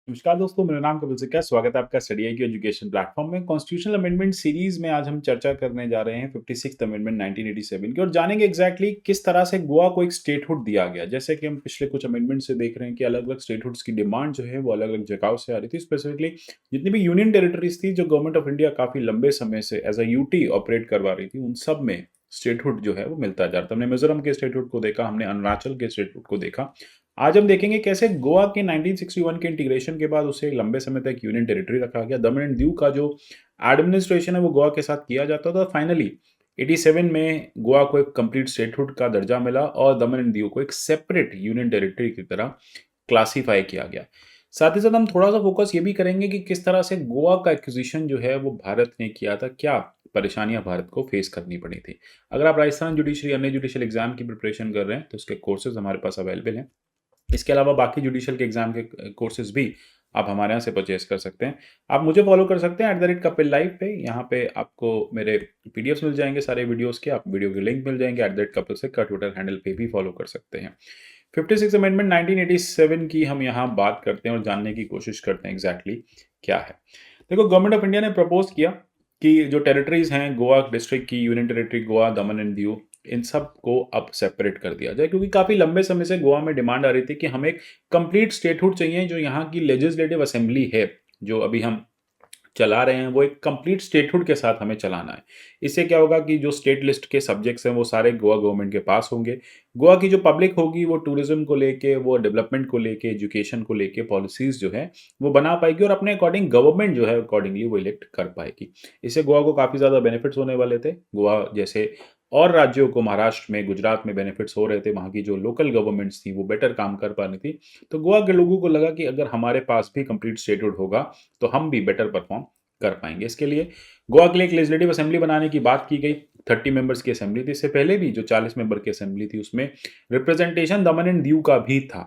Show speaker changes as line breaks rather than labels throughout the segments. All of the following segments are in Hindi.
नमस्कार दोस्तों, मेरा नाम कपिल सिक्का है। स्वागत है आपका study I Q education platform में। कॉन्स्टिट्यूशनल अमेंडमेंट सीरीज में आज हम चर्चा करने जा रहे हैं 56th अमेंडमेंट 1987 की और जानेंगे एग्जैक्टली किस तरह से गोवा को एक स्टेटहुड दिया गया। जैसे कि हम पिछले कुछ अमेंडमेंट से देख रहे हैं कि अलग अलग स्टेटहुड्स की डिमांड जो है वो अलग अलग जगहों से आ रही थी। स्पेसिफिकली जितनी भी यूनियन टेरिटरीज थी जो गवर्नमेंट ऑफ इंडिया काफी लंबे समय से एज अ यूटी ऑपरेट करवा रही थी, उन सब में स्टेटहुड जो है वो मिलता जा रहा था। हमने मिजोरम के स्टेटहुड को देखा, हमने अरुणाचल के स्टेटहुड को देखा। आज हम देखेंगे कैसे गोवा के 1961 के इंटीग्रेशन के बाद उसे लंबे समय तक यूनियन टेरिटरी रखा गया। दमन एंड दीव का जो एडमिनिस्ट्रेशन है वो गोवा के साथ किया जाता था। फाइनली 87 में गोवा को एक कंप्लीट स्टेटहुड का दर्जा मिला और दमन एंड दीव को एक सेपरेट यूनियन टेरिटरी की तरह क्लासीफाई किया गया। साथ ही साथ हम थोड़ा सा फोकस ये भी करेंगे कि किस तरह से गोवा का एक्विजिशन जो है वो भारत ने किया था, क्या परेशानियां भारत को फेस करनी पड़ी थी। अगर आप राजस्थान जुडिशरी अन्य जुडिशियल एग्जाम की प्रिपरेशन कर रहे हैं तो उसके कोर्सेज हमारे पास अवेलेबल हैं। इसके अलावा बाकी जुडिशियल के एग्जाम के कोर्सेज भी आप हमारे यहाँ से परचेज कर सकते हैं। आप मुझे फॉलो कर सकते हैं @कपिल लाइव पे। यहाँ पे आपको मेरे पीडीएफ्स मिल जाएंगे सारे वीडियोस के, आप वीडियो के लिंक मिल जाएंगे। @कपिल से का ट्विटर हैंडल पे भी फॉलो कर सकते हैं। 56 अमेंडमेंट 1987 की हम यहाँ बात करते हैं और जानने की कोशिश करते हैं एग्जैक्टली क्या है। देखो, गवर्नमेंट ऑफ इंडिया ने प्रपोज किया कि जो टेरिटरीज हैं गोवा डिस्ट्रिक्ट की, union territory Goa, Daman and Diu, इन सब को अब सेपरेट कर दिया जाए, क्योंकि काफी लंबे समय से गोवा में डिमांड आ रही थी कि हमें एक कंप्लीट स्टेटहुड चाहिए। जो यहाँ की लेजिस्लेटिव असेंबली है जो अभी हम चला रहे हैं वो एक कंप्लीट स्टेटहुड के साथ हमें चलाना है। इससे क्या होगा कि जो स्टेट लिस्ट के सब्जेक्ट्स हैं वो सारे गोवा गवर्नमेंट के पास होंगे। गोवा की जो पब्लिक होगी वो टूरिज्म को लेके, वो डेवलपमेंट को लेके, एजुकेशन को लेके पॉलिसीज जो है वो बना पाएगी और अपने अकॉर्डिंग गवर्नमेंट जो है अकॉर्डिंगली वो इलेक्ट कर पाएगी। इससे गोवा को काफ़ी ज़्यादा बेनिफिट्स होने वाले थे। गोवा जैसे और राज्यों को, महाराष्ट्र में, गुजरात में बेनिफिट्स हो रहे थे, वहाँ की जो लोकल गवर्नमेंट्स थी वो बेटर काम कर पा रही थी। तो गोवा के लोगों को लगा कि अगर हमारे पास भी कंप्लीट स्टेटहुड होगा तो हम भी बेटर परफॉर्म कर पाएंगे। इसके लिए गोवा के लिए एक लेजिस्लेटिव असेंबली बनाने की बात की गई। 30 मेंबर्स की असेंबली थी। इससे पहले भी जो 40 मेंबर की असेंबली थी उसमें रिप्रेजेंटेशन दमन एंड दीव का भी था।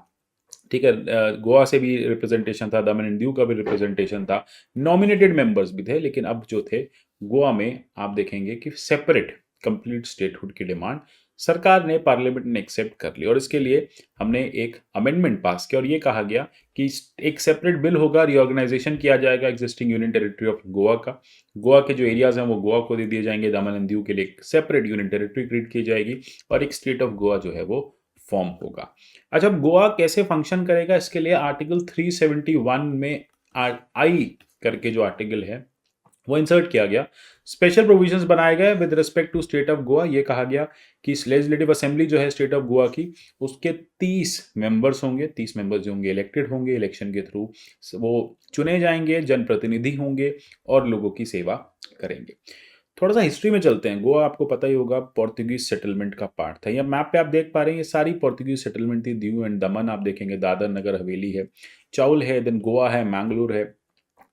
ठीक है, गोवा से भी रिप्रेजेंटेशन था, दमन एंड दीव का भी रिप्रेजेंटेशन था, नॉमिनेटेड मेंबर्स भी थे। लेकिन अब जो थे गोवा में आप देखेंगे कि सेपरेट कंप्लीट स्टेटहुड की डिमांड सरकार ने, पार्लियामेंट ने एक्सेप्ट कर ली और इसके लिए हमने एक अमेंडमेंट पास किया और ये कहा गया कि एक सेपरेट बिल होगा, रिऑर्गेनाइजेशन किया जाएगा existing union territory of Goa का। गोवा के जो एरियाज हैं वो गोवा को दे दिए जाएंगे, दमन एंड दीव के लिए एक सेपरेट यूनियन टेरिटरी क्रिएट की जाएगी और एक स्टेट ऑफ गोवा जो है वो फॉर्म होगा। अच्छा, अब गोवा कैसे फंक्शन करेगा, इसके लिए आर्टिकल 371 में आई करके जो आर्टिकल है वो इंसर्ट किया गया। स्पेशल प्रोविजंस बनाए गए with respect to state of Goa. ये कहा गया कि लेजिस्लेटिव असेंबली जो है स्टेट ऑफ गोवा की, उसके 30 मेंबर्स होंगे। 30 मेंबर्स जो होंगे इलेक्टेड होंगे, इलेक्शन के थ्रू वो चुने जाएंगे, जनप्रतिनिधि होंगे और लोगों की सेवा करेंगे। थोड़ा सा हिस्ट्री में चलते हैं। गोवा आपको पता ही होगा पोर्तुगीज सेटलमेंट का पार्ट था। यहाँ मैप पे आप देख पा रहे हैं ये सारी पोर्तुगीज सेटलमेंट थी। दीव एंड दमन आप देखेंगे, दादर नगर हवेली है, चाउल है, देन गोवा है, मैंगलोर है।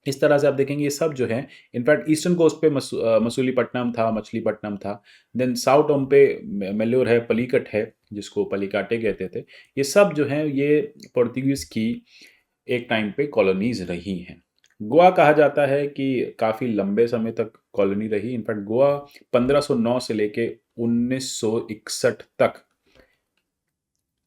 इस तरह से आप देखेंगे ये सब जो है, इनफैक्ट ईस्टर्न कोस्ट पे मसूलीपट्टनम था, मछलीपट्टनम था। देन साउथ ओम पे मेल्योर है, पलीकट है जिसको पलीकाटे कहते थे। ये सब जो है ये पोर्तुगीज की एक टाइम पे कॉलोनीज रही हैं। गोवा कहा जाता है कि काफ़ी लंबे समय तक कॉलोनी रही। इनफैक्ट गोवा 1509 से लेके 1961 तक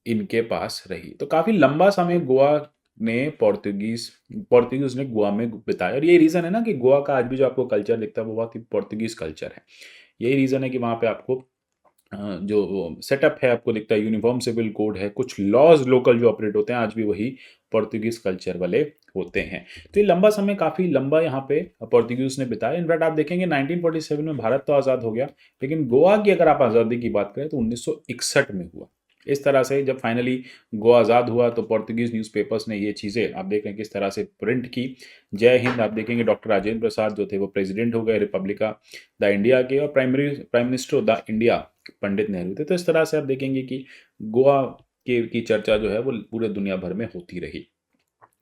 इनके पास रही। तो काफ़ी लंबा समय गोवा ने पोर्तुगीज ने गोवा में बिताया और यही रीज़न है ना कि गोवा का आज भी जो आपको कल्चर दिखता है वो बहुत ही पोर्तुगीज कल्चर है। यही रीज़न है कि वहाँ पे आपको जो सेटअप है आपको दिखता है, यूनिफॉर्म सिविल कोड है, कुछ लॉज लोकल जो ऑपरेट होते हैं आज भी वही पोर्तुगीज कल्चर वाले होते हैं। तो ये लंबा समय, काफ़ी लंबा यहाँ पे पोर्तुगीज ने बिताया। इनफैक्ट आप देखेंगे 1947 में भारत तो आज़ाद हो गया, लेकिन गोवा की अगर आप आज़ादी की बात करें तो 1961 में हुआ। इस तरह से जब फाइनली गोवा आज़ाद हुआ तो पोर्तुगीज न्यूज़पेपर्स ने ये चीज़ें आप देख रहे हैं किस तरह से प्रिंट की। जय हिंद आप देखेंगे, डॉक्टर राजेंद्र प्रसाद जो थे वो प्रेसिडेंट हो गए रिपब्लिका द इंडिया के और prime minister the India Pandit Nehru थे। तो इस तरह से आप देखेंगे कि गोवा की चर्चा जो है वो पूरे दुनिया भर में होती रही।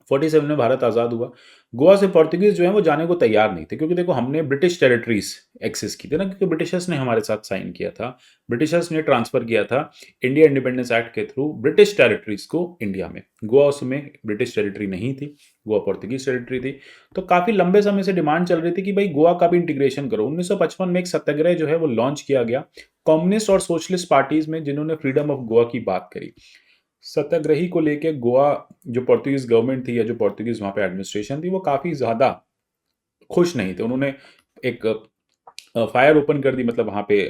47 में भारत आज़ाद हुआ। गोवा से पोर्तुगीज जो है वो जाने को तैयार नहीं थे, क्योंकि देखो हमने ब्रिटिश टेरिटरीज एक्सेस की थी ना, क्योंकि ब्रिटिशर्स ने हमारे साथ साइन किया था। ब्रिटिशर्स ने ट्रांसफर किया था इंडिया इंडिपेंडेंस एक्ट के थ्रू ब्रिटिश टेरिटरीज को इंडिया में। गोवा उसमें ब्रिटिश टेरिटरी नहीं थी, गोवा पोर्तुगीज टेरिटरी थी। तो काफ़ी लंबे समय से डिमांड चल रही थी कि भाई गोवा का भी इंटीग्रेशन करो। 1955 में एक सत्याग्रह जो है वो लॉन्च किया गया कम्युनिस्ट और सोशलिस्ट पार्टीज में, जिन्होंने फ्रीडम ऑफ गोवा की बात करी। सत्याग्रही को लेके गोवा जो पोर्तुगीज़ गवर्नमेंट थी या जो पोर्तुगीज़ वहाँ पे एडमिनिस्ट्रेशन थी, वो काफ़ी ज़्यादा खुश नहीं थे। उन्होंने एक फायर ओपन कर दी, मतलब वहाँ पे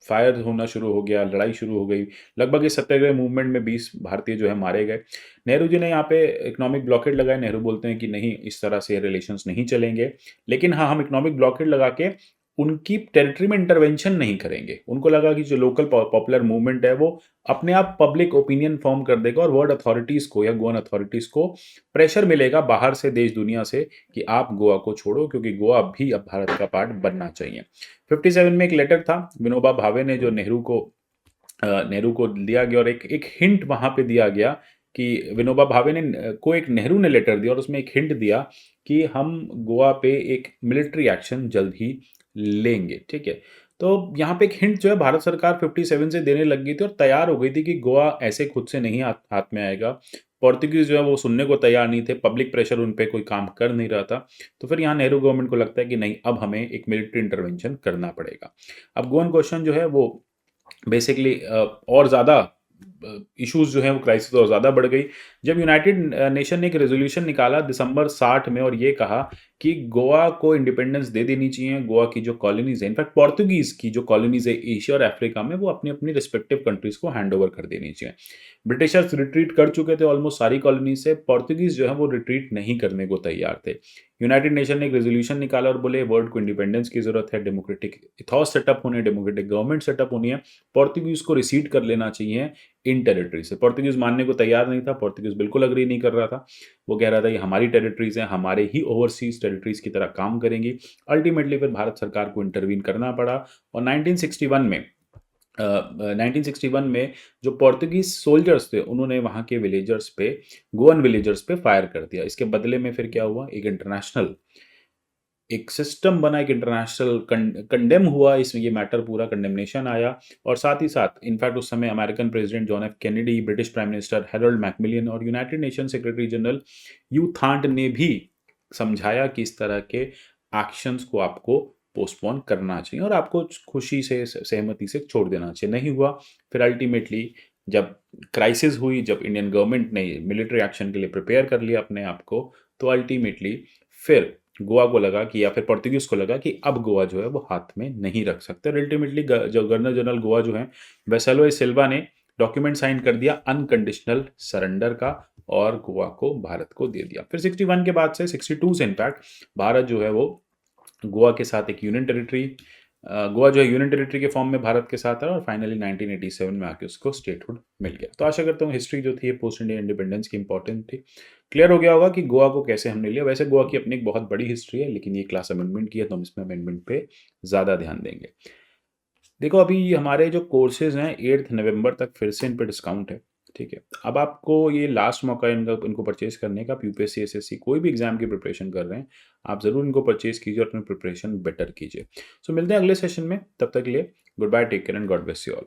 फायर होना शुरू हो गया, लड़ाई शुरू हो गई। लगभग इस सत्याग्रह मूवमेंट में 20 भारतीय जो है मारे गए। नेहरू जी ने यहाँ पे इकोनॉमिक ब्लॉकेड लगाए। नेहरू बोलते हैं कि नहीं, इस तरह से रिलेशंस नहीं चलेंगे। लेकिन हाँ, हम इकोनॉमिक ब्लॉकेड लगा के उनकी टेरिटरी में इंटरवेंशन नहीं करेंगे। उनको लगा कि जो लोकल पॉपुलर मूवमेंट है वो अपने आप पब्लिक ओपिनियन फॉर्म कर देगा और वर्ल्ड अथॉरिटीज़ को या गोवन अथॉरिटीज़ को प्रेशर मिलेगा बाहर से, देश दुनिया से, कि आप गोवा को छोड़ो, क्योंकि गोवा भी अब भारत का पार्ट बनना चाहिए। 57 में एक लेटर था विनोबा भावे ने जो नेहरू को दिया गया, और एक एक हिंट वहाँ पे दिया गया कि विनोबा भावे ने को एक नेहरू ने लेटर दिया और उसमें एक हिंट दिया कि हम गोवा पे एक मिलिट्री एक्शन जल्द ही लेंगे, ठीक है। तो यहाँ पे एक हिंट जो है भारत सरकार 57 से देने लग गई थी और तैयार हो गई थी कि गोवा ऐसे खुद से नहीं हाथ में आएगा। पोर्तुगीज़ जो है वो सुनने को तैयार नहीं थे, पब्लिक प्रेशर उन पे कोई काम कर नहीं रहा था। तो फिर यहाँ नेहरू गवर्नमेंट को लगता है कि नहीं, अब हमें एक मिलिट्री इंटरवेंशन करना पड़ेगा। अब गोवन क्वेश्चन जो है वो बेसिकली और ज़्यादा इश्यूज जो हैं वो क्राइसिस और ज़्यादा बढ़ गई जब यूनाइटेड नेशन ने एक रेजोल्यूशन निकाला दिसंबर 60 में और ये कहा कि गोवा को इंडिपेंडेंस दे देनी चाहिए। गोवा की जो कॉलोनीज है, इनफैक्ट पोर्तुगीज़ की जो कॉलोनीज है एशिया और अफ्रीका में, वो अपनी अपनी रिस्पेक्टिव कंट्रीज को हैंड ओवर कर देनी चाहिए। ब्रिटिशर्स रिट्रीट कर चुके थे ऑलमोस्ट सारी कॉलोनी से। पोर्तुगीज़ जो है वो रिट्रीट नहीं करने को तैयार थे। यूनाइटेड नेशन ने एक रेजोल्यूशन निकाला और बोले वर्ल्ड को इंडिपेंडेंस की जरूरत है, डेमोक्रेटिक इथॉस सेटअप होने, डेमोक्रेटिक गवर्नमेंट सेटअप होनी है, पोर्तुगीज को रिसीड कर लेना चाहिए इन टेरिटरी से। पोर्तुगीज मानने को तैयार नहीं था, पोर्तुगीज बिल्कुल अग्री नहीं कर रहा था। वो कह रहा था ये हमारी टेरिटरीज हैं, हमारे ही ओवरसीज टेरिटरीज की तरह काम करेंगी। अल्टीमेटली फिर भारत सरकार को इंटरवीन करना पड़ा और 1961 में जो पोर्तुगीज सोल्जर्स थे उन्होंने वहाँ के विलेजर्स पे, गोवन विलेजर्स पे फायर कर दिया। इसके बदले में फिर क्या हुआ, एक सिस्टम बना, एक इंटरनेशनल कंडेम हुआ, इसमें ये मैटर पूरा कंडेमनेशन आया। और साथ ही साथ इनफैक्ट उस समय American president John F Kennedy, British prime minister Harold Macmillan और United Nation secretary general U Thant ने भी समझाया कि इस तरह के एक्शंस को आपको पोस्टपोन करना चाहिए और आपको खुशी से, सहमति से छोड़ देना चाहिए। नहीं हुआ। फिर अल्टीमेटली जब क्राइसिस हुई, जब इंडियन गवर्नमेंट ने मिलिट्री एक्शन के लिए प्रिपेयर कर लिया अपने आप को, तो अल्टीमेटली फिर गोवा को लगा कि, या फिर पोर्तुगीज को लगा कि अब गोवा जो है वो हाथ में नहीं रख सकते। और अल्टीमेटली जो गवर्नर जनरल गोवा जो है वेसेलो ए सिल्वा ने डॉक्यूमेंट साइन कर दिया अनकंडीशनल सरेंडर का और गोवा को भारत को दे दिया। फिर 61 के बाद से 62 से इनफैक्ट भारत जो है वो गोवा के साथ एक यूनियन टेरिटरी, गोवा जो है यूनियन टेरिटरी के फॉर्म में भारत के साथ है और फाइनली 1987 में आके उसको स्टेटहुड मिल गया। तो आशा करता हूँ हिस्ट्री जो थी पोस्ट इंडिया इंडिपेंडेंस की इंपॉर्टेंट थी, क्लियर हो गया होगा कि गोवा को कैसे हमने लिया। वैसे गोवा की अपनी एक बहुत बड़ी हिस्ट्री है, लेकिन ये क्लास अमेंडमेंट की है तो हम इसमें अमेंडमेंट पे ज़्यादा ध्यान देंगे। देखो अभी हमारे जो कोर्सेज हैं 8 नवंबर तक फिर से इन पे डिस्काउंट है, ठीक है। अब आपको ये लास्ट मौका है इनको परचेज करने का। आप यूपीएससी एसएससी कोई भी एग्जाम की प्रिपरेशन कर रहे हैं, आप ज़रूर इनको परचेज कीजिए और अपनी प्रिपरेशन बेटर कीजिए। सो मिलते हैं अगले सेशन में, तब तक के लिए goodbye, take care and God bless you all.